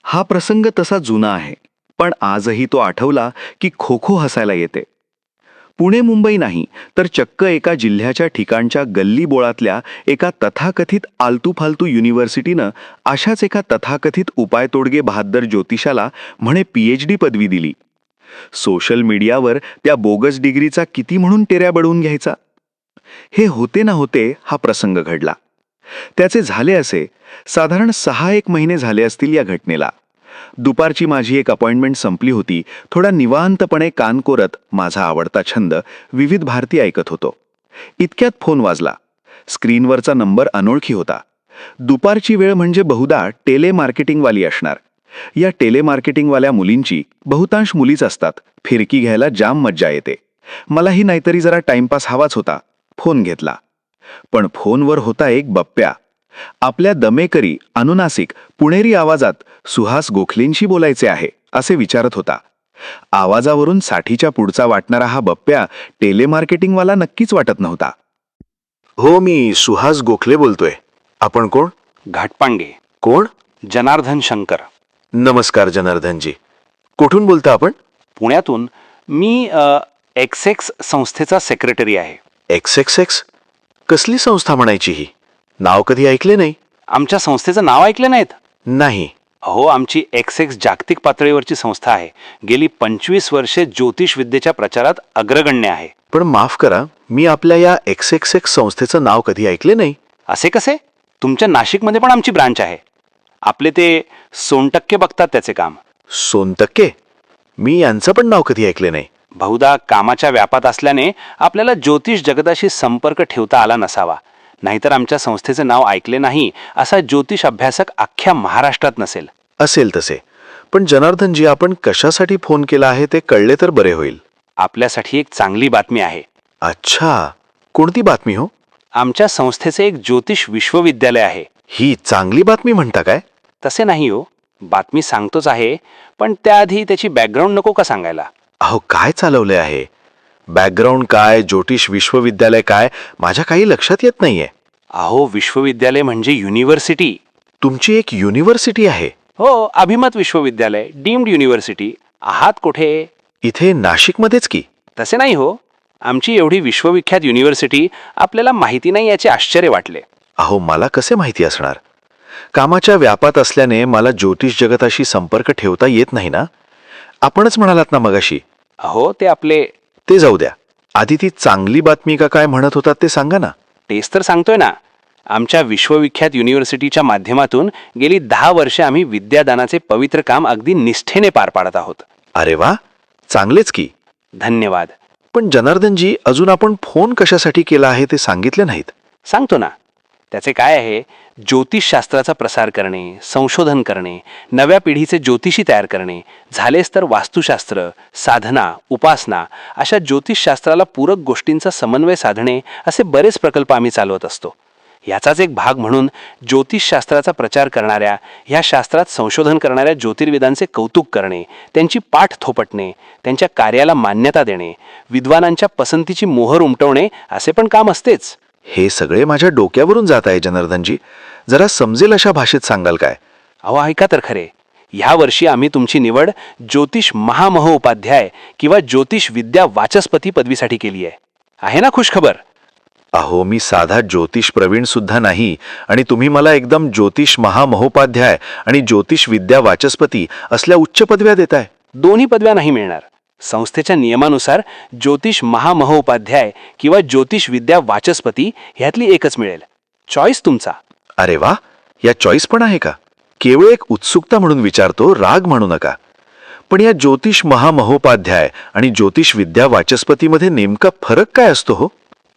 हा प्रसंग तसा जुना आहे, पण आजही तो आठवला की खो खो हसायला येते. पुणे मुंबई नाही, तर चक्क एका जिल्ह्याच्या ठिकाणच्या गल्ली बोळातल्या एका तथाकथित आलतू-फालतू युनिव्हर्सिटीनं अशाच एका तथाकथित उपायतोडगे बहाद्दर ज्योतिषाला म्हणे PhD पदवी दिली. सोशल मीडियावर त्या बोगस डिग्रीचा किती म्हणून टेऱ्या बडवून घ्यायचा. हे होते ना होते हा प्रसंग घडला. त्याचे झाले असे, साधारण 6-1 महिने झाले असतील या घटनेला. दुपारची माझी एक अपॉइंटमेंट संपली होती. थोडा निवांतपणे कान कोरत माझा आवडता छंद विविध भारती ऐकत होतो. इतक्यात फोन वाजला. स्क्रीनवरचा नंबर अनोळखी होता. दुपारची वेळ म्हणजे बहुधा टेलेमार्केटिंगवाली असणार. या टेलेमार्केटिंगवाल्या मुलींची, बहुतांश मुलीच असतात, फिरकी घ्यायला जाम मज्जा येते. मलाही नाहीतरी जरा टाइमपास हवाच होता. फोन घेतला. पण फोनवर होता एक बप्प्या. आपल्या दमेकरी, अनुनासिक, पुणेरी आवाजात सुहास गोखलेंशी बोलायचे आहे असे विचारत होता. आवाजावरून साठीच्या पुढचा वाटणारा हा बप्प्या टेलेमार्केटिंगवाला नक्कीच वाटत नव्हता. हो, मी सुहास गोखले बोलतोय. आपण कोण? घाटपांगे. कोण? जनार्दन शंकर. नमस्कार जनार्दनजी. कुठून बोलता आपण? पुण्यातून. मी एक्सेक्स संस्थेचा सेक्रेटरी आहे. एक्स? कसली संस्था म्हणायची ही? नाव कधी ऐकले नाही. आमच्या संस्थेचं नाव ऐकलं नाहीत? नाही. हो, आमची एक्सेक्स जागतिक पातळीवरची संस्था आहे. गेली 25 वर्षे ज्योतिष विद्येच्या प्रचारात अग्रगण्य आहे. पण माफ करा, मी आपल्या या एक्स संस्थेचं नाव कधी ऐकले नाही. असे कसे? तुमच्या नाशिकमध्ये पण आमची ब्रांच आहे. आपले ते सोनटक्के बघतात त्याचे काम. सोनटक्के? मी यांचं पण नाव कधी ऐकले नाही. बहुधा कामाच्या व्यापात असल्याने आपल्याला ज्योतिष जगताशी संपर्क ठेवता आला नसावा. नाहीतर आमच्या संस्थेचे नाव ऐकले नाही असा ज्योतिष अभ्यासक अख्ख्या महाराष्ट्रात नसेल. असेल तसे. पण जनार्दनजी, आपण कशासाठी फोन केला आहे ते कळले तर बरे होईल. आपल्यासाठी एक चांगली बातमी आहे. अच्छा, कोणती बातमी हो? आमच्या संस्थेचे एक ज्योतिष विश्वविद्यालय आहे. ही चांगली बातमी म्हणता काय? तसे नाही हो, बातमी सांगतोच आहे, पण त्याआधी त्याची बॅकग्राऊंड नको का सांगायला? अहो, काय चालवले आहे? बॅकग्राऊंड काय, ज्योतिष विश्वविद्यालय काय, माझ्या काही लक्षात येत नाहीये. अहो, विश्वविद्यालय म्हणजे युनिव्हर्सिटी. तुमची एक युनिव्हर्सिटी आहे? हो, अभिमत विश्वविद्यालय, डीम्ड युनिव्हर्सिटी. आहात कुठे? इथे नाशिकमध्येच की? तसे नाही हो, आमची एवढी विश्वविख्यात युनिव्हर्सिटी आपल्याला माहिती नाही याचे आश्चर्य वाटले. अहो, मला कसे माहिती असणार? कामाच्या व्यापात असल्याने मला ज्योतिष जगताशी संपर्क ठेवता येत नाही ना. आपणच म्हणालात ना मगाशी. अहो, ते आपले. ते जाऊ द्या. आधी ती चांगली बातमी का काय म्हणत होतात ते सांगा ना. तेच तर सांगतोय ना. आमच्या विश्वविख्यात युनिव्हर्सिटीच्या माध्यमातून गेली 10 वर्षे आम्ही विद्यादानाचे पवित्र काम अगदी निष्ठेने पार पाडत आहोत. अरे वा, चांगलेच की. धन्यवाद. पण जनार्दनजी, अजून आपण फोन कशासाठी केला आहे ते सांगितले नाहीत. सांगतो ना. त्याचे काय आहे, ज्योतिषशास्त्राचा प्रसार करणे, संशोधन करणे, नव्या पिढीचे ज्योतिषी तयार करणे, झालेच तर वास्तुशास्त्र, साधना, उपासना अशा ज्योतिषशास्त्राला पूरक गोष्टींचा समन्वय साधणे असे बरेच प्रकल्प आम्ही चालवत असतो. याचाच एक भाग म्हणून ज्योतिषशास्त्राचा प्रचार करणाऱ्या, ह्या शास्त्रात संशोधन करणाऱ्या ज्योतिर्वेदांचे कौतुक करणे, त्यांची पाठ थोपटणे, त्यांच्या कार्याला मान्यता देणे, विद्वानांच्या पसंतीची मोहर उमटवणे असे पण काम असतेच. हे सगळे माझ्या डोक्यावरून जात आहे जनार्दनजी. जरा समजेल अशा भाषेत सांगाल काय? अहो, ऐका तर खरे. ह्या वर्षी आम्ही तुमची निवड ज्योतिष महामहोपाध्याय किंवा ज्योतिष विद्या वाचस्पती पदवीसाठी केली आहे. आहे ना खुशखबर? अहो, मी साधा ज्योतिष प्रवीण सुद्धा नाही, आणि तुम्ही मला एकदम ज्योतिष महामहोपाध्याय आणि ज्योतिष विद्या वाचस्पती असल्या उच्च पदव्या देताय. दोन्ही पदव्या नाही मिळणार. संस्थेच्या नियमानुसार ज्योतिष महामहोपाध्याय किंवा ज्योतिष विद्या वाचस्पती ह्यातली एकच मिळेल. चॉईस तुमचा. अरे वा, या चॉईस पण आहे का? केवळ एक उत्सुकता म्हणून विचारतो, राग म्हणू नका. पण या ज्योतिष महामहोपाध्याय आणि ज्योतिष विद्या वाचस्पतीमध्ये नेमका फरक काय असतो हो?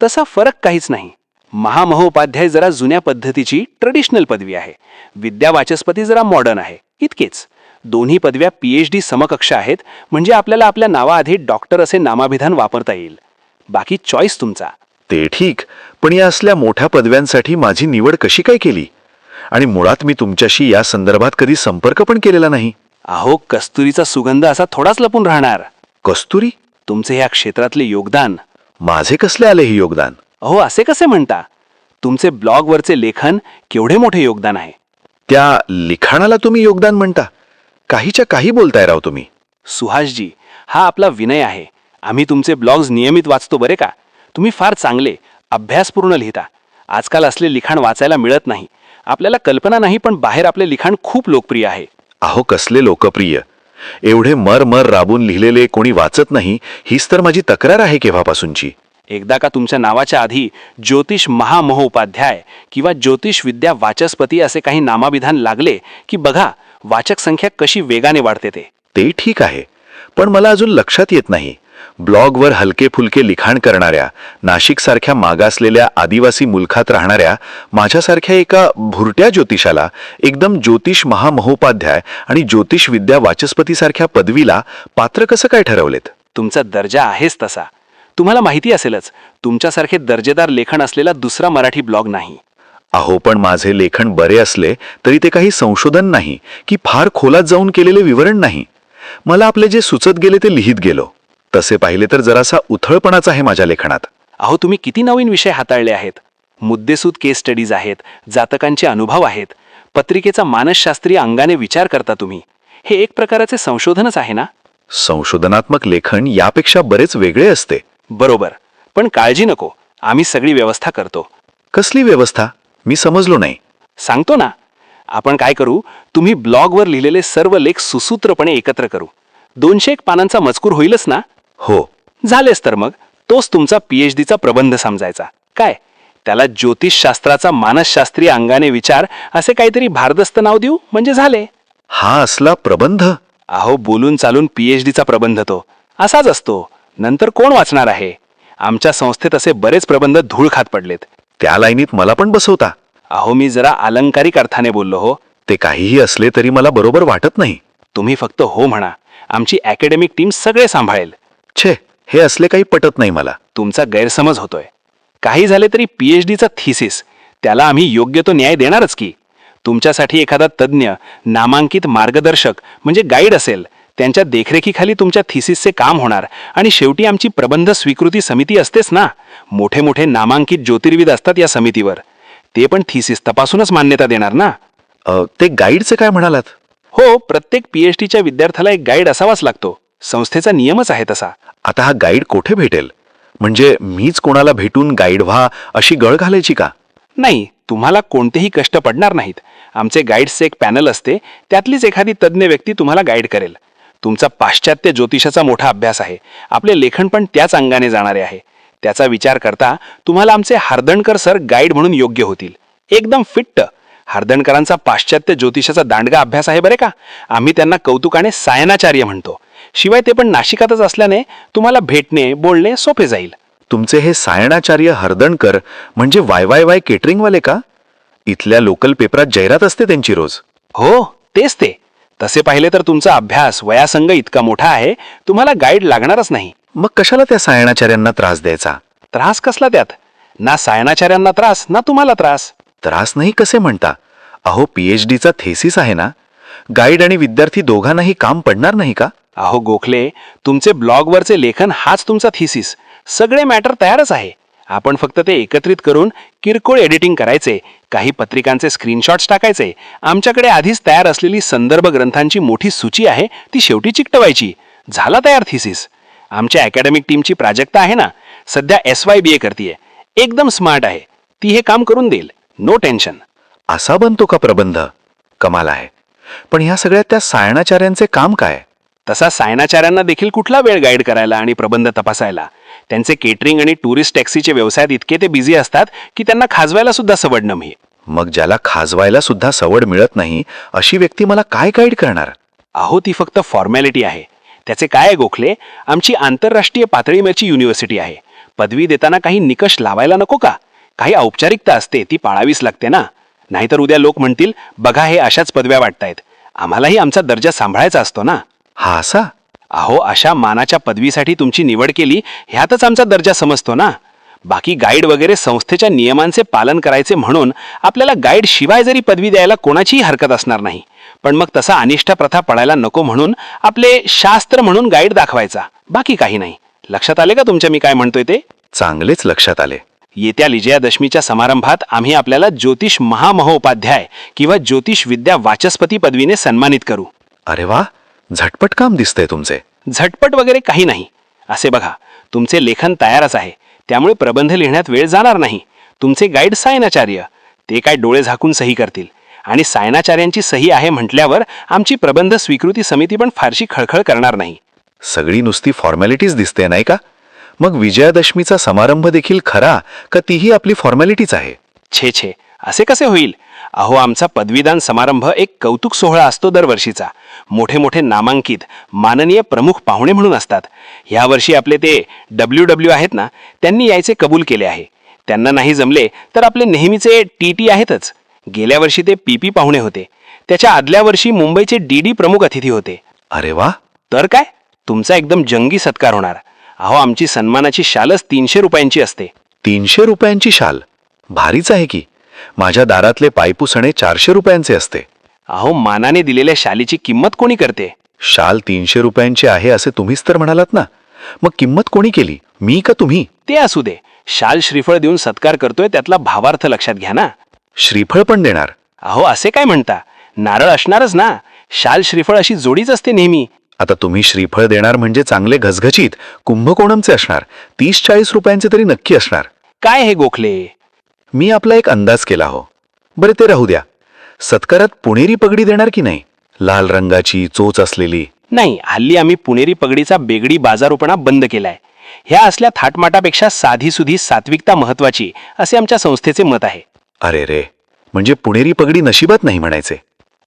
तसा फरक काहीच नाही. महामहोपाध्याय जरा जुन्या पद्धतीची ट्रेडिशनल पदवी आहे. विद्या वाचस्पती जरा मॉडर्न आहे, इतकेच. दोन्ही पदव्या PhD समकक्ष आहेत, म्हणजे आपल्याला आपल्या नावाआधी डॉक्टर असे नामाभिधान वापरता येईल. बाकी चॉईस तुमचा. ते ठीक, पण या असल्या मोठ्या पदव्यांसाठी माझी निवड कशी काय केली? आणि मुळात मी तुमच्याशी या संदर्भात कधी संपर्क पण केलेला नाही. अहो, कस्तुरीचा सुगंध असा थोडाच लपून राहणार. कस्तुरी? तुमचे ह्या क्षेत्रातले योगदान. माझे कसले आले हे योगदान? अहो, असे कसे म्हणता? तुमचे ब्लॉगवरचे लेखन केवढे मोठे योगदान आहे. त्या लिखाणाला तुम्ही योगदान म्हणता? काहीच्या काही बोलताय राव तुम्ही. सुहासजी, हा आपला विनय आहे. आम्ही तुमचे ब्लॉग्स नियमित वाचतो बरे का. तुम्ही फार चांगले अभ्यासपूर्ण लिहिता. आजकाल असले लिखाण वाचायला मिळत नाही. आपल्याला कल्पना नाही, पण बाहेर आपले लिखाण खूप लोकप्रिय आहे. अहो कसले लोकप्रिय. एवढे मर राबून लिहिलेले कोणी वाचत नाही, हीच तर माझी तक्रार आहे केव्हापासूनची. एकदा का तुमच्या नावाच्या आधी ज्योतिष महामहोपाध्याय किंवा ज्योतिष विद्या वाचस्पती असे काही नामाभिधान लागले की बघा वाचक संख्या कशी वेगाने वाढते. ते ठीक आहे, पण मला अजून लक्षात येत नाही. ब्लॉगवर हलके फुलके लिखाण करणाऱ्या, नाशिकसारख्या मागासलेल्या आदिवासी मुलखात राहणाऱ्या माझ्यासारख्या एका भुरट्या ज्योतिषाला एकदम ज्योतिष महामहोपाध्याय आणि ज्योतिष विद्या वाचस्पतीसारख्या पदवीला पात्र कसं काय ठरवलेत? तुमचा दर्जा आहेच तसा. तुम्हाला माहिती असेलच, तुमच्यासारखे दर्जेदार लेखन असलेला दुसरा मराठी ब्लॉग नाही. अहो पण माझे लेखन बरे असले तरी ते काही संशोधन नाही की फार खोलात जाऊन केलेले विवरण नाही. मला आपले जे सुचत गेले ते लिहित गेलो. तसे पाहिले तर जरासा उथळपणाच आहे माझ्या लेखनात. अहो तुम्ही किती नवीन विषय हाताळले आहेत. मुद्देसूद केस स्टडीज आहेत, जातकांचे अनुभव आहेत, पत्रिकेचा मानसशास्त्रीय अंगाने विचार करता तुम्ही. हे एक प्रकारचे संशोधनच आहे ना. संशोधनात्मक लेखन यापेक्षा बरेच वेगळे असते. बरोबर, पण काळजी नको, आम्ही सगळी व्यवस्था करतो. कसली व्यवस्था? मी समजलो नाही. सांगतो ना. आपण काय करू, तुम्ही ब्लॉगवर लिहिलेले सर्व लेख सुसूत्रपणे एकत्र करू. 201 पानांचा मजकूर होईलच ना. हो. झालेच तर मग तोच तुमचा PhDचा प्रबंध समजायचा. काय त्याला ज्योतिषशास्त्राचा मानसशास्त्रीय अंगाने विचार असे काहीतरी भारदस्त नाव देऊ म्हणजे झाले. हा असला प्रबंध? अहो बोलून चालून PhDचा प्रबंध तो असाच असतो. नंतर कोण वाचणार आहे. आमच्या संस्थेत असे बरेच प्रबंध धूळ खात पडलेत. त्या लाईनीत मला पण बसवता? अहो मी जरा अलंकारिक अर्थाने बोललो हो. ते काहीही असले तरी मला बरोबर वाटत नाही. तुम्ही फक्त हो म्हणा, आमची अकॅडमिक टीम सगळे सांभाळेल. छे, हे असले काही पटत नाही मला. तुमचा गैरसमज होतोय. काही झाले तरी PhDचा थिसिस त्याला आम्ही योग्य तो न्याय देणारच की. तुमच्यासाठी एखादा तज्ज्ञ नामांकित मार्गदर्शक म्हणजे गाईड असेल, त्यांच्या देखरेखीखाली तुमच्या थिसिसचे काम होणार. आणि शेवटी आमची प्रबंध स्वीकृती समिती असतेच ना. मोठे मोठे नामांकित ज्योतिर्विद असतात या समितीवर. ते पण थिसिस तपासूनच मान्यता देणार ना. ते गाईडचं काय म्हणालात? हो, प्रत्येक PhDच्या विद्यार्थ्याला एक गाईड असावाच लागतो. संस्थेचा नियमच आहे तसा. आता हा गाईड कोठे भेटेल? म्हणजे मीच कोणाला भेटून गाईड व्हा अशी गळ घालायची का? नाही, तुम्हाला कोणतेही कष्ट पडणार नाहीत. आमचे गाईड्सचे एक पॅनल असते, त्यातलीच एखादी तज्ज्ञ व्यक्ती तुम्हाला गाईड करेल. तुमचा पाश्चात्य ज्योतिषाचा मोठा अभ्यास आहे. आपले लेखन पण त्याच अंगाने जाणारे आहे. त्याचा विचार करता तुम्हाला आमचे हार्दणकर सर गाईड म्हणून योग्य होतील. एकदम फिट्ट. हार्दणकरांचा पाश्चात्य ज्योतिषाचा दांडगा अभ्यास आहे बरे का. आम्ही त्यांना कौतुकाने सायनाचार्य म्हणतो. शिवाय ते पण नाशिकातच असल्याने तुम्हाला भेटणे बोलणे सोपे जाईल. तुमचे हे सायणाचार्य हरदणकर म्हणजे YYY केटरिंगवाले का? इथल्या लोकल पेपरात जाहिरात असते त्यांची रोज. हो, तेच ते. तसे पाहिले तर तुमचा अभ्यास वयासंग इतका मोठा आहे, तुम्हाला गाईड लागणारच नाही. मग कशाला त्या सायणाचार्यांना त्रास द्यायचा? त्रास कसला त्यात? ना सायनाचार्यांना त्रास ना तुम्हाला त्रास. त्रास नाही कसे म्हणता? अहो PhDचा थेसिस आहे ना. गाईड आणि विद्यार्थी दोघांनाही काम पडणार नाही का? अहो गोखले, तुमचे ब्लॉगवरचे लेखन हाच तुमचा थिसिस. सगळे मॅटर तयारच आहे. आपण फक्त ते एकत्रित करून किरकोळ एडिटिंग करायचे, काही पत्रिकांचे स्क्रीनशॉट्स टाकायचे. आमच्याकडे आधीच तयार असलेली संदर्भ ग्रंथांची मोठी सूची आहे, ती शेवटी चिकटवायची. झाला तयार थिसिस. आमच्या अकॅडमिक टीमची प्राजक्ता आहे ना, सध्या SYBA करतीये. एकदम स्मार्ट आहे. ती हे काम करून देईल. No tension. असा बनतो का प्रबंध? कमाल आहे. पण ह्या सगळ्यात त्या सायणाचार्यांचे काम काय? तसा सायनाचार्यांना देखील कुठला वेळ गाईड करायला आणि प्रबंध तपासायला. त्यांचे केटरिंग आणि टुरिस्ट टॅक्सीचे व्यवसायात इतके ते बिझी असतात की त्यांना खाजवायला सुद्धा सवड नाही. मग ज्याला खाजवायला सुद्धा सवड मिळत नाही अशी व्यक्ती मला काय गाईड करणार? अहो ती फक्त फॉर्मॅलिटी आहे. त्याचे काय आहे गोखले, आमची आंतरराष्ट्रीय पातळीवरची युनिव्हर्सिटी आहे. पदवी देताना काही निकष लावायला नको का? काही औपचारिकता असते, ती पाळावीच लागते ना. नाहीतर उद्या लोक म्हणतील, बघा हे अशाच पदव्या वाटतायत. आम्हालाही आमचा दर्जा सांभाळायचा असतो ना. हा असा? अहो अशा मानाच्या पदवीसाठी तुमची निवड केली ह्यातच आमचा दर्जा समजतो ना. बाकी गाईड वगैरे संस्थेच्या नियमांचे पालन करायचे म्हणून आपल्याला गाईड शिवाय जरी पदवी द्यायला कोणाचीही हरकत असणार नाही. पण मग तसा अनिष्ट प्रथा पडायला नको म्हणून आपले शास्त्र म्हणून गाईड दाखवायचा, बाकी काही नाही. लक्षात आले का तुमच्या मी काय म्हणतोय ते? चांगलेच लक्षात आले. येत्या विजयादशमीच्या समारंभात आम्ही आपल्याला ज्योतिष महामहोपाध्याय किंवा ज्योतिष विद्या वाचस्पती पदवीने सन्मानित करू. अरे वा, झटपट काम दिसतंय तुमचे. झटपट वगैरे काही नाही. असे बघा, तुमचे लेखन तयारच आहे, त्यामुळे प्रबंध लिहिण्यात वेळ जाणार नाही. तुमचे गाईड सायनाचार्य, ते काय डोळे झाकून सही करतील, आणि सायनाचार्यांची सही आहे म्हटल्यावर आमची प्रबंध स्वीकृती समिती पण फारशी खळखळ करणार नाही. सगळी नुसती फॉर्मॅलिटीज दिसते नाही का? मग विजयादशमीचा समारंभ देखील खरा का तीही आपली फॉर्मॅलिटीच आहे? छे छे, असे कसे होईल? अहो, आमचा पदवीदान समारंभ एक कौतुक सोहळा असतो दरवर्षीचा. मोठे मोठे नामांकित माननीय प्रमुख पाहुणे म्हणून असतात. यावर्षी आपले ते WW आहेत ना, त्यांनी यायचे कबूल केले आहे. त्यांना नाही जमले तर आपले नेहमीचे TT आहेतच. गेल्या वर्षी ते PP पाहुणे होते. त्याच्या आदल्या वर्षी मुंबईचे DD प्रमुख अतिथी होते. अरे वा, तर काय, तुमचा एकदम जंगी सत्कार होणार. अहो, आमची सन्मानाची शालच 300 रुपयांची असते. 300 रुपयांची शाल? भारीच आहे की. माझ्या दारातले पायपुसणे 400 रुपयांचे असते. अहो, मानाने दिलेल्या शालीची किंमत कोणी करते? शाल 300 रुपयांची आहे असे तुम्हीच तर म्हणालात ना. मग किंमत कोणी केली, मी का तुम्ही? ते असू दे, शाल श्रीफळ देऊन सत्कार करतोय त्यातला भावार्थ लक्षात घ्या ना. श्रीफळ पण देणार? अहो, असे काय म्हणता? नारळ असणारच ना. शाल श्रीफळ अशी जोडीच असते नेहमी. आता तुम्ही श्रीफळ देणार म्हणजे चांगले घसघशीत कुंभकोणमचे असणार. 30-40 रुपयांचे तरी नक्की असणार. काय हे गोखले? मी आपला एक अंदाज केला हो. बरे, ते राहू द्या. सत्कारात पुणेरी पगडी देणार की नाही? लाल रंगाची चोच असलेली. नाही, हल्ली आम्ही पुणेरी पगडीचा बेगडी बाजारोपणा बंद केलाय. ह्या असल्या थाटमाटापेक्षा साधीसुधी सात्विकता महत्वाची, असे आमच्या संस्थेचे मत आहे. अरे रे, म्हणजे पुणेरी पगडी नशिबात नाही म्हणायचे.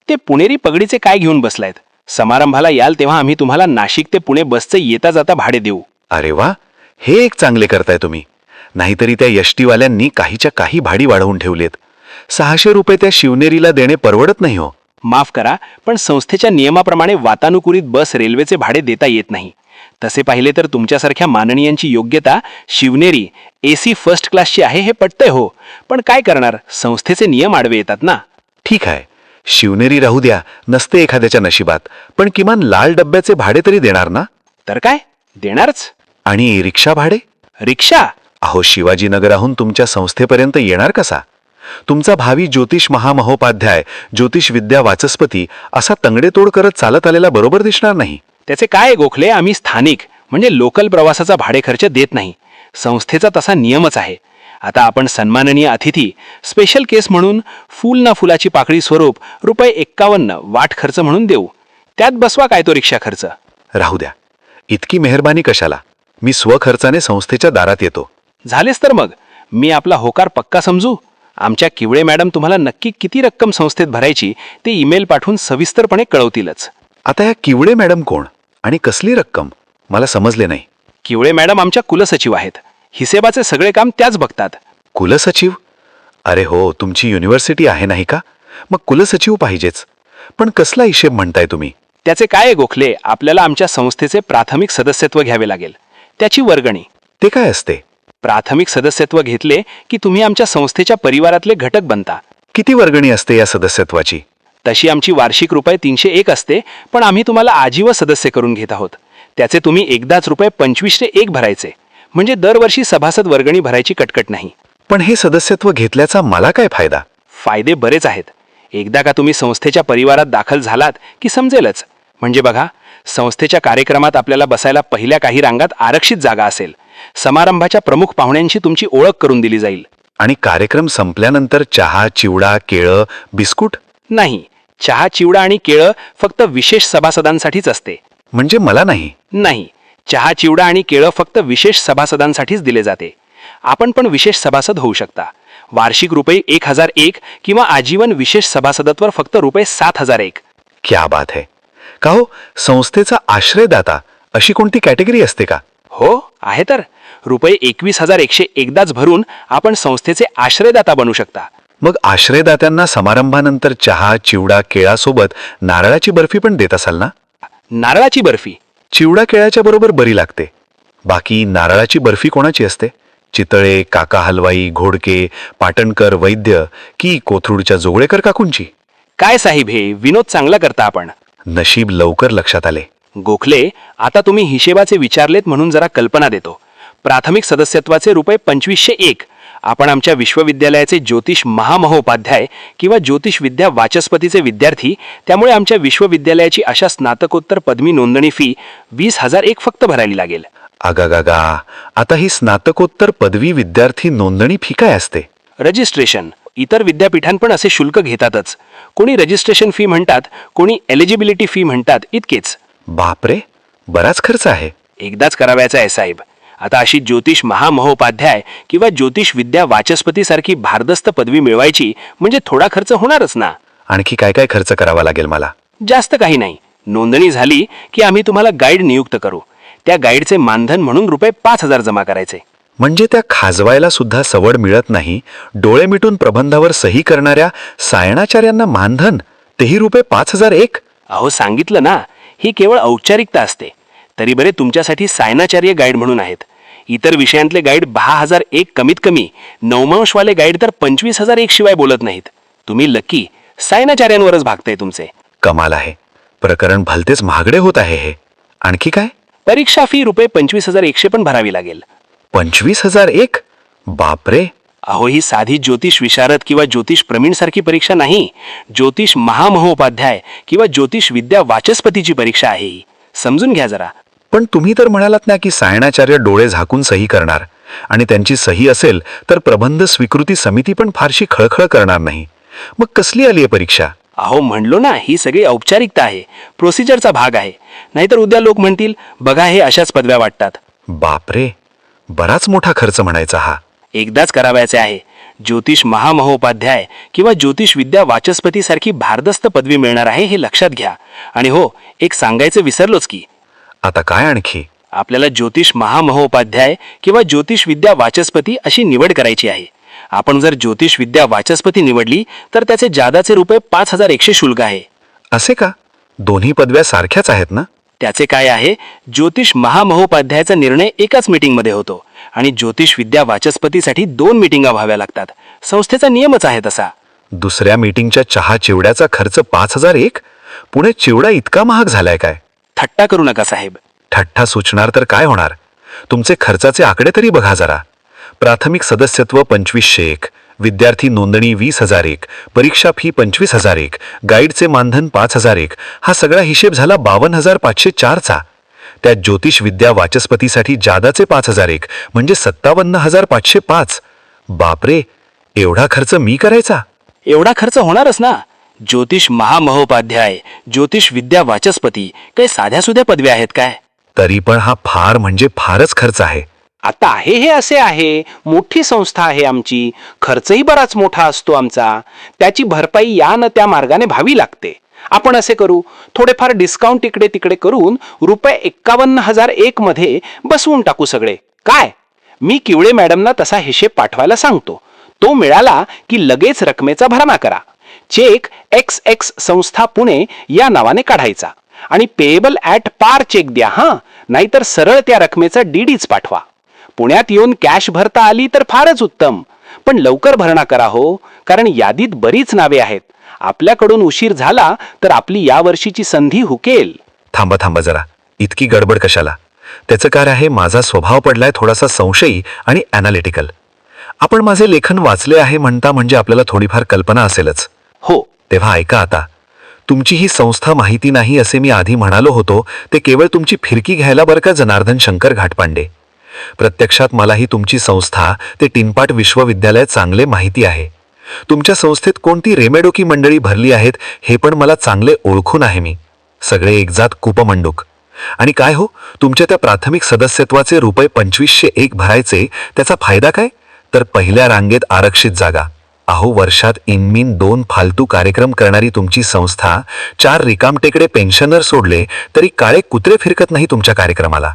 ते पुणेरी पगडीचे काय घेऊन बसलायत? समारंभाला याल तेव्हा आम्ही तुम्हाला नाशिक ते पुणे बसचे येता जाता भाडे देऊ. अरे वा, हे एक चांगले करताय तुम्ही. नाहीतरी त्या यष्टीवाल्यांनी काहीच्या काही भाडी वाढवून ठेवलेत. 600 रुपये त्या शिवनेरीला देणे परवडत नाही हो. माफ करा, पण संस्थेच्या नियमाप्रमाणे वातानुकूलित बस रेल्वेचे भाडे देता येत नाही. तसे पाहिले तर तुमच्यासारख्या माननीयांची योग्यता शिवनेरी AC फर्स्ट क्लासची आहे हे पटतंय हो, पण काय करणार, संस्थेचे नियम आडवे येतात ना. ठीक आहे, शिवनेरी राहू द्या, नसते एखाद्याच्या नशिबात, पण किमान लाल डब्याचे भाडे तरी देणार ना? तर काय, देणारच. आणि रिक्षा भाडे? रिक्षा? अहो, शिवाजीनगराहून तुमच्या संस्थेपर्यंत येणार कसा? तुमचा भावी ज्योतिष महामहोपाध्याय, ज्योतिष विद्या वाचस्पती असा तंगडेतोड करत चालत आलेला बरोबर दिसणार नाही. त्याचे काय गोखले, आम्ही स्थानिक म्हणजे लोकल प्रवासाचा भाडे खर्च देत नाही. संस्थेचा तसा नियमच आहे. आता आपण सन्माननीय अतिथी स्पेशल केस म्हणून फूल ना फुलाची पाकळी स्वरूप ₹51 वाट खर्च म्हणून देऊ. त्यात बसवा काय तो रिक्षा खर्च. राहू द्या, इतकी मेहरबानी कशाला? मी स्वखर्चाने संस्थेच्या दारात येतो. झालेच तर मग मी आपला होकार पक्का समजू. आमच्या किवळे मॅडम तुम्हाला नक्की किती रक्कम संस्थेत भरायची ते ईमेल पाठवून सविस्तरपणे कळवतीलच. आता या किवळे मॅडम कोण आणि कसली रक्कम, मला समजले नाही. किवळे मॅडम आमच्या कुलसचिव आहेत. हिसेबाचे सगळे काम त्याच बघतात. कुलसचिव? अरे हो, तुमची युनिव्हर्सिटी आहे नाही का? मग कुलसचिव पाहिजेच. पण कसला हिशेब म्हणताय तुम्ही? त्याचे काय गोखले, आपल्याला आमच्या संस्थेचे प्राथमिक सदस्यत्व घ्यावे लागेल. त्याची वर्गणी. ते काय असते? प्राथमिक सदस्यत्व घेतले की तुम्ही आमच्या संस्थेच्या परिवारातले घटक बनता. किती वर्गणी असते या सदस्यत्वाची? तशी आमची वार्षिक ₹301 असते, पण आम्ही तुम्हाला आजीवन सदस्य करून घेत आहोत. त्याचे तुम्ही एकदाच ₹2501 भरायचे, म्हणजे दरवर्षी सभासद वर्गणी भरायची कटकट नाही. पण हे सदस्यत्व घेतल्याचा मला काय फायदा? फायदे बरेच आहेत. एकदा का तुम्ही संस्थेच्या परिवारात दाखल झालात की समजेलच. म्हणजे बघा, संस्थेच्या कार्यक्रमात आपल्याला बसायला पहिल्या काही रांगात आरक्षित जागा असेल. समारंभाच्या प्रमुख पाहुण्यांशी तुमची ओळख करून दिली जाईल. आणि कार्यक्रम संपल्यानंतर चहा, चिवडा, केळं, बिस्कुट? नाही, चहा, चिवडा आणि केळं फक्त विशेष सभासदांसाठीच असते. म्हणजे मला नाही? नाही, चहा, चिवडा आणि केळं फक्त विशेष सभासदांसाठीच दिले जाते. आपण पण विशेष सभासद होऊ शकता. वार्षिक ₹1001 किंवा आजीवन विशेष सभासदत्वर फक्त ₹7001. क्या बात है. का हो, संस्थेचा आश्रयदाता अशी कोणती कॅटेगरी असते का? हो, आहे तर. ₹21,100 एकदाच भरून आपण संस्थेचे आश्रयदाता बनू शकता. मग आश्रयदात्यांना समारंभानंतर चहा, चिवडा, केळासोबत नारळाची बर्फी पण देत असाल ना? नारळाची बर्फी? चिवडा केळाच्या बरोबर बरी लागते. बाकी नारळाची बर्फी कोणाची असते? चितळे, काका हलवाई, घोडके, पाटणकर, वैद्य की कोथरूडच्या जोगळेकर काकूंची? काय साहेब, हे विनोद चांगला करता आपण. नशीब लवकर लक्षात आले. गोखले, आता तुम्ही हिशेबाचे विचारलेत म्हणून जरा कल्पना देतो. प्राथमिक सदस्यत्वाचे ₹2501, आपण आमच्या विश्वविद्यालयाचे ज्योतिष महामहोपाध्याय किंवा ज्योतिष विद्या वाचस्पतीचे विद्यार्थी, त्यामुळे आमच्या विश्वविद्यालयाची अशा स्नातकोत्तर पदवी नोंदणी फी 20,001 फक्त भरावी लागेल. आगागागा, आता ही स्नातकोत्तर पदवी विद्यार्थी नोंदणी फी काय असते? रजिस्ट्रेशन. इतर विद्यापीठां पण असे शुल्क घेतातच. कोणी रजिस्ट्रेशन फी म्हणतात, कोणी एलिजिबिलिटी फी म्हणतात, इतकेच. बापरे, बराच खर्च आहे. एकदाच करावयाचा आहे साहेब. आता अशी ज्योतिष महामहोपाध्याय किंवा ज्योतिष विद्या वाचस्पती सारखी भारदस्त पदवी मिळवायची म्हणजे थोडा खर्च होणारच ना. आणखी काय काय खर्च करावा लागेल मला? जास्त काही नाही. नोंदणी झाली की आम्ही तुम्हाला गाईड नियुक्त करू. त्या गाईडचे मानधन म्हणून ₹5,000 जमा करायचे. म्हणजे त्या खाजवायला सुद्धा सवड मिळत नाही, डोळे मिटून प्रबंधावर सही करणाऱ्या सायणाचार्यांना मानधन, तेही ₹5,001? अहो सांगितलं ना, ही केवळ औपचारिकता असते. तरी बरे तुमच्यासाठी सायनाचार्य गाईड म्हणून आहेत. इतर विषयांतले गाईड 10,001 कमीत कमी, नवमांशवाले गाईड तर 25,001 शिवाय बोलत नाहीत. तुम्ही लकी, सायनाचार्यांवरच भागतंय तुमचे. कमाल आहे. प्रकरण भलतेच महागडे होत आहे हे. आणखी काय? परीक्षा फी ₹25,100 पण भरावी लागेल. 25,001? बापरे. अहो ही साधी ज्योतिष विशारद किंवा ज्योतिष प्रवीण सारखी परीक्षा नाही. ज्योतिष महामहोपाध्याय किंवा ज्योतिष विद्या वाचस्पतीची परीक्षा आहे ही. समजून घ्या जरा. पण तुम्ही तर म्हणालात ना की सायणाचार्य डोळे झाकून सही करणार, आणि त्यांची सही असेल तर प्रबंध स्वीकृती समिती पण फारशी खळखळ करणार नाही. मग कसली आली आहे परीक्षा? अहो म्हणलो ना, ही सगळी औपचारिकता आहे, प्रोसिजरचा भाग आहे. नाहीतर उद्या लोक म्हणतील, बघा हे अशाच पदव्या वाटतात. बापरे, बराच मोठा खर्च म्हणायचा हा. एकदाच करावयाचे आहे. ज्योतिष महामहोपाध्याय किंवा ज्योतिष विद्या वाचस्पती सारखी भारदस्त पदवी मिळणार आहे हे लक्षात घ्या. आणि हो, एक सांगायचं विसरलोच की, आता काय आणखी? आपल्याला ज्योतिष महामहोपाध्याय किंवा ज्योतिष विद्या वाचस्पती अशी निवड करायची आहे. आपण जर ज्योतिष विद्या वाचस्पती निवडली तर त्याचे जादाचे ₹5,100 शुल्क आहे. असे का? दोन्ही पदव्या सारख्याच आहेत ना? त्याचे काय आहे, ज्योतिष महामहोपाध्यायाचा निर्णय एकाच मीटिंगमध्ये होतो आणि ज्योतिष विद्या वाचस्पतीसाठी 2 मीटिंगा व्हाव्या लागतात. संस्थेचा नियमच आहे तसा. दुसऱ्या मीटिंगच्या चहा चिवड्याचा खर्च 5,001? पुणे चिवडा इतका महाग झालाय काय? थट्टा करू नका साहेब. ठठ्ठा सुचणार तर काय होणार? तुमचे खर्चाचे आकडे तरी बघा जरा. प्राथमिक सदस्यत्व 2,501, विद्यार्थी नोंदणी 20,001, परीक्षा फी 25,001, गाईडचे मानधन 5,001, हा सगळा हिशेब झाला 52,504चा. त्या ज्योतिष विद्या वाचस्पतीसाठी जादाचे 5,001 म्हणजे 57,505. बापरे, एवढा खर्च मी करायचा? एवढा खर्च होणारच ना. ज्योतिष महामहोपाध्याय, ज्योतिष विद्या वाचस्पती काही साध्यासुध्या पदव्या आहेत काय? तरी पण हा फार म्हणजे फारच खर्च आहे. आता आहे हे असे आहे, मोठी संस्था आहे आमची, खर्चही बराच मोठा असतो आमचा. त्याची भरपाई या न त्या मार्गाने व्हावी लागते. आपण असे करू, थोडेफार डिस्काउंट इकडे तिकडे करून ₹51,001 मध्ये बसवून टाकू सगळे. काय? मी किवळे मॅडमना तसा हिशेब पाठवायला सांगतो. तो मिळाला की लगेच रकमेचा भरणा करा. चेक XX संस्था पुणे या नावाने काढायचा आणि पेएबल ॲट पार चेक द्या हां, नाहीतर सरळ त्या रकमेचा DDच पाठवा. पुण्यात येऊन कॅश भरता आली तर फारच उत्तम, पण लवकर भरणा करा हो, कारण यादीत बरीच नावे आहेत. आपल्याकडून उशीर झाला तर आपली यावर्षीची संधी हुकेल. थांबा जरा, इतकी गडबड कशाला? त्याचं काय आहे, माझा स्वभाव पडलाय थोडासा संशयी आणि ॲनालिटिकल. आपण माझे लेखन वाचले आहे म्हणता म्हणजे आपल्याला थोडीफार कल्पना असेलच. हो. तेव्हा ऐका आता. तुमची ही संस्था माहिती नाही असे मी आधी म्हणालो होतो, ते केवळ तुमची फिरकी घ्यायला बरं का जनार्दन शंकर घाटपांडे. प्रत्यक्षात मला ही तुमची संस्था, ते टिनपाट विश्वविद्यालय चांगले माहिती आहे. तुमच्या संस्थेत कोणती रेमेडोकी मंडळी भरली आहेत हे पण मला चांगले ओळखून आहे मी. सगळे एकजात कूपमंडूक. आणि काय हो, तुमच्या त्या प्राथमिक सदस्यत्वाचे ₹2,501 भरायचे, त्याचा फायदा काय? तर पहिल्या रांगेत आरक्षित जागा. अहो, वर्षात इनमीन 2 फालतू कार्यक्रम करणारी तुमची संस्था 4 रिकामटेकडे पेन्शनर सोडले तरी काळे कुत्रे फिरकत नाही तुमच्या कार्यक्रमाला.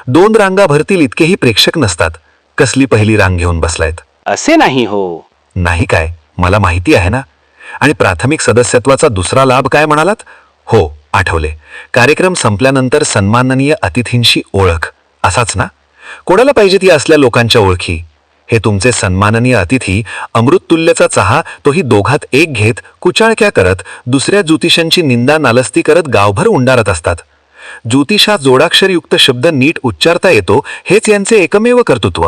2 रांगा भरतील इतकेही प्रेक्षक नसतात. कसली पहिली रांग घेऊन बसलायत? असे नाही हो. नाही काय, मला माहिती आहे ना. आणि प्राथमिक सदस्यत्वाचा दुसरा लाभ काय म्हणालात? हो, आठवले. कार्यक्रम संपल्यानंतर सन्माननीय अतिथींशी ओळख, असाच ना? कोणाला पाहिजेत या असल्या लोकांच्या ओळखी? हे तुमचे सन्माननीय अतिथी अमृततुल्यचा चहा तोही दोघात एक घेत, कुचाळक्या करत, दुसऱ्या ज्योतिषांची निंदा नालस्ती करत गावभर उंडारत असतात. ज्योतिषात जोडाक्षरयुक्त शब्द नीट उच्चारता येतो हेच यांचे एकमेव कर्तृत्व.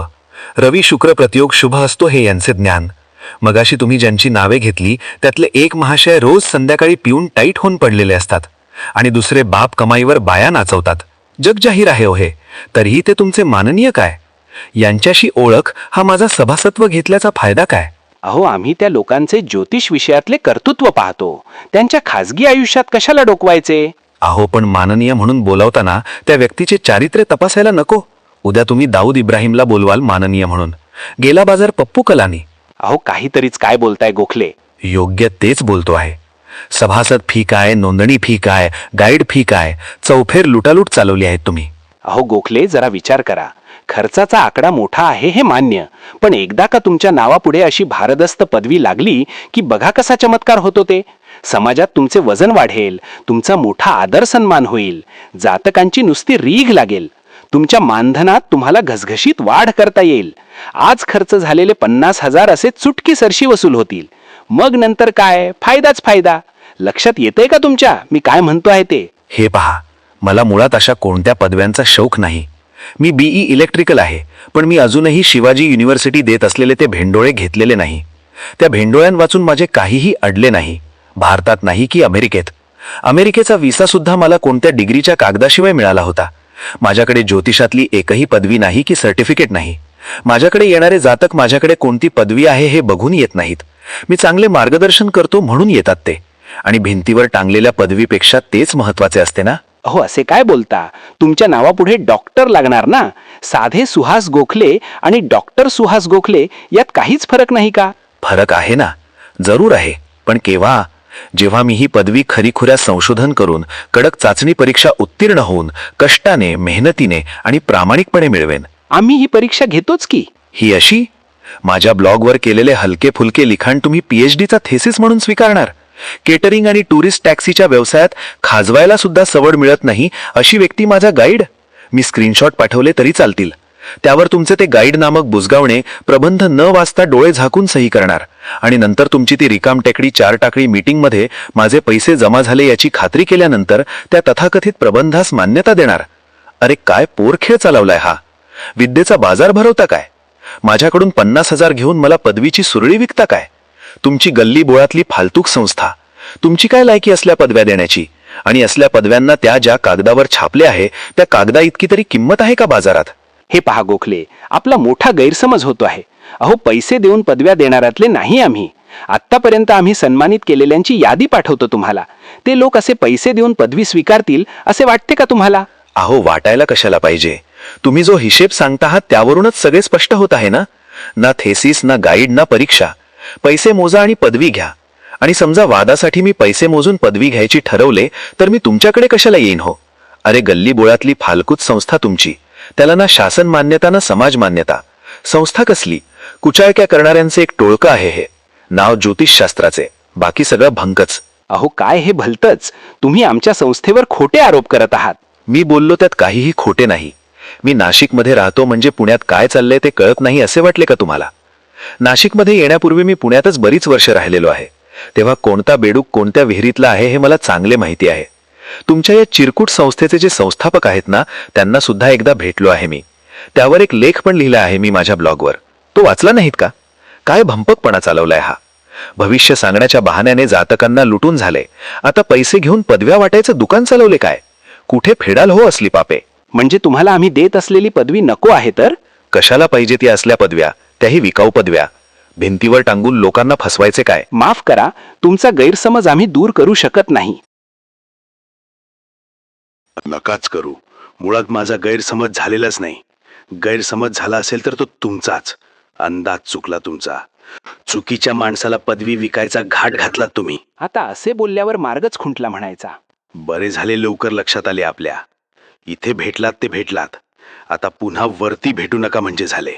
रवी शुक्र प्रयोग शुभ असतो हे यांचे ज्ञान. मगाशी तुम्ही ज्यांची नावे घेतली त्यातले एक महाशय रोज संध्याकाळी पिऊन टाईट होऊन पडलेले असतात आणि दुसरे बाप कमाईवर बाया नाचवतात. जग जाहीर आहे हो हे, तरीही ते तुमचे माननीय काय? यांच्याशी ओळख हा माझा सभासत्व घेतल्याचा फायदा काय? अहो, आम्ही त्या लोकांचे ज्योतिष विषयातले कर्तृत्व पाहतो, त्यांच्या खासगी आयुष्यात कशाला डोकवायचे? अहो, पण माननीय म्हणून बोलावताना त्या व्यक्तीचे चारित्र्य तपासायला नको? उद्या तुम्ही दाऊद इब्राहिमला बोलवाल माननीय म्हणून, गेला बाजार पप्पू कलानी. अहो, काहीतरीच काय बोलताय गोखले? योग्य तेच बोलतो आहे. सभासद फी काय, नोंदणी फी काय, गाईड फी काय, चौफेर लुटालूट चालवली आहेत तुम्ही. अहो गोखले, जरा विचार करा. खर्चाचा आकडा मोठा आहे हे मान्य, पण एकदा का तुमच्या नावापुढे अशी भारदस्त पदवी लागली की बघा कसा चमत्कार होतो ते. समाजात तुमचे वजन वाढेल, तुमचा मोठा आदर सन्मान होईल, जातकांची नुसती रीघ लागेल, तुमच्या मानधनात तुम्हाला घसघशीत वाढ करता येईल. आज खर्च झालेले 50,000 असे चुटकी सरशी वसूल होतील. मग नंतर काय, फायदाच फायदा. लक्षात येतंय का तुमच्या मी काय म्हणतो आहे ते? हे पहा, मला मुळात अशा कोणत्या पदव्यांचा शौक नाही. मी बीई इलेक्ट्रिकल आहे, पण मी अजूनही शिवाजी युनिव्हर्सिटी देत असलेले ते भेंडोळे घेतलेले नाही. त्या भेंडोळ्यांवाचून माझे काहीही अडले नाही, भारतात नाही की अमेरिकेत. अमेरिकेचा व्हिसा सुद्धा मला कोणत्या डिग्रीच्या कागदाशिवाय मिळाला होता. माझ्याकडे ज्योतिषातली एकही पदवी नाही की सर्टिफिकेट नाही. माझ्याकडे येणारे जातक माझ्याकडे कोणती पदवी आहे हे बघून येत नाहीत. मी चांगले मार्गदर्शन करतो म्हणून येतात ते, आणि भिंतीवर टांगलेल्या पदवीपेक्षा तेच महत्वाचे असते ना. अहो, असे काय बोलता? तुमच्या नावापुढे डॉक्टर लागणार ना. साधे सुहास गोखले आणि डॉक्टर सुहास गोखले यात काहीच फरक नाही का? फरक आहे ना, जरूर आहे. पण केव्हा? जेव्हा मी ही पदवी खरीखुऱ्या संशोधन करून, कडक चाचणी परीक्षा उत्तीर्ण होऊन, कष्टाने, मेहनतीने आणि प्रामाणिकपणे मिळवेन. आम्ही ही परीक्षा घेतोच की. ही अशी? माझ्या ब्लॉगवर केलेले हलके फुलके लिखाण तुम्ही पीएचडीचा थेसिस म्हणून स्वीकारणार? केटरिंग आणि टुरिस्ट टॅक्सीच्या व्यवसायात खाजवायला सुद्धा सवड मिळत नाही अशी व्यक्ती माझा गाईड? मी स्क्रीनशॉट पाठवले तरी चालतील. त्यावर तुमचे ते गाईड नामक बुजगावणे प्रबंध न वाचता डोळे झाकून सही करणार, आणि नंतर तुमची ती रिकाम टेकडी 4 टाकळी मीटिंगमध्ये माझे पैसे जमा झाले याची खात्री केल्यानंतर त्या तथाकथित प्रबंधास मान्यता देणार. अरे काय पोरखेळ चालवलाय हा? विद्येचा बाजार भरवता काय? माझ्याकडून 50,000 घेऊन मला पदवीची सुरळी विकता काय? तुमची गल्ली बोळातली फालतूक संस्था. तुमची काय लायकी असल्या पदव्या देण्याची? आणि असल्या पदव्यांना त्या ज्या कागदावर छापले आहे त्या कागदा इतकी तरी किंमत आहे का बाजारात? हे पहा गोखले, आपला मोठा गैरसमज होतो आहे. अहो, पैसे देऊन पदव्या देणाऱ्यातले नाही आम्ही. आत्तापर्यंत आम्ही सन्मानित केलेल्यांची यादी पाठवतो तुम्हाला. ते लोक असे पैसे देऊन पदवी स्वीकारतील असे वाटते का तुम्हाला? अहो, वाटायला कशाला पाहिजे? तुम्ही जो हिशेब सांगता आहात त्यावरूनच सगळे स्पष्ट होत आहे ना. ना थेसिस, ना गाईड, ना परीक्षा. पैसे मोजा आणि पदवी घ्या. आणि समजा वादासाठी मी पैसे मोजून पदवी घ्यायची ठरवले तर मी तुमच्याकडे कशाला येईन हो? अरे गल्ली बोळातली फालकूत संस्था तुमची. त्याला ना शासन मान्यता ना समाज मान्यता. संस्था कसली? कुचाळक्या करणाऱ्यांचे एक टोळकं आहे हे. नाव ज्योतिषशास्त्राचे, बाकी सगळं भंकच. अहो, काय हे भलतच. तुम्ही आमच्या संस्थेवर खोटे आरोप करत आहात. मी बोललो त्यात काहीही खोटे नाही. मी नाशिकमध्ये राहतो म्हणजे पुण्यात काय चाललंय ते कळत नाही असे वाटले का तुम्हाला? नाशिकमध्ये येण्यापूर्वी मी पुण्यातच बरीच वर्ष राहिलेलो आहे. तेव्हा कोणता बेडूक कोणत्या विहिरीतला आहे हे मला चांगले माहिती आहे. तुमच्या या चिरकुट संस्थेचे जे संस्थापक आहेत ना, त्यांना सुद्धा एकदा भेटलो आहे मी. त्यावर एक लेख पण लिहिला आहे मी माझ्या ब्लॉगवर. तो वाचला नाहीत का? काय भंपकपणा चालवलाय हा. भविष्य सांगण्याच्या बहाण्याने जातकांना लुटून झाले. आता पैसे घेऊन पदव्या वाटायचं दुकान चालवले काय? कुठे फेडाल हो असली पापे? म्हणजे तुम्हाला आम्ही देत असलेली पदवी नको आहे तर? कशाला पाहिजे ती असल्या पदव्या, त्याही विकाऊ पदव्या? भिंतीवर टांगून लोकांना फसवायचे काय? माफ करा, तुमचा गैरसमज आम्ही दूर करू शकत नाही. नकाच करू. मुळात माझा गैरसमज झालेलाच नाही. गैरसमज झाला असेल तर तो तुमचाच. अंदाज चुकला तुमचा. चुकीच्या माणसाला पदवी विकायचा घाट घातलात तुम्ही. आता असे बोलल्यावर मार्गच खुंटला म्हणायचा. बरे झाले लवकर लक्षात आले आपल्या. इथे भेटलात ते भेटलात. आता पुन्हा वरती भेटू नका म्हणजे झाले.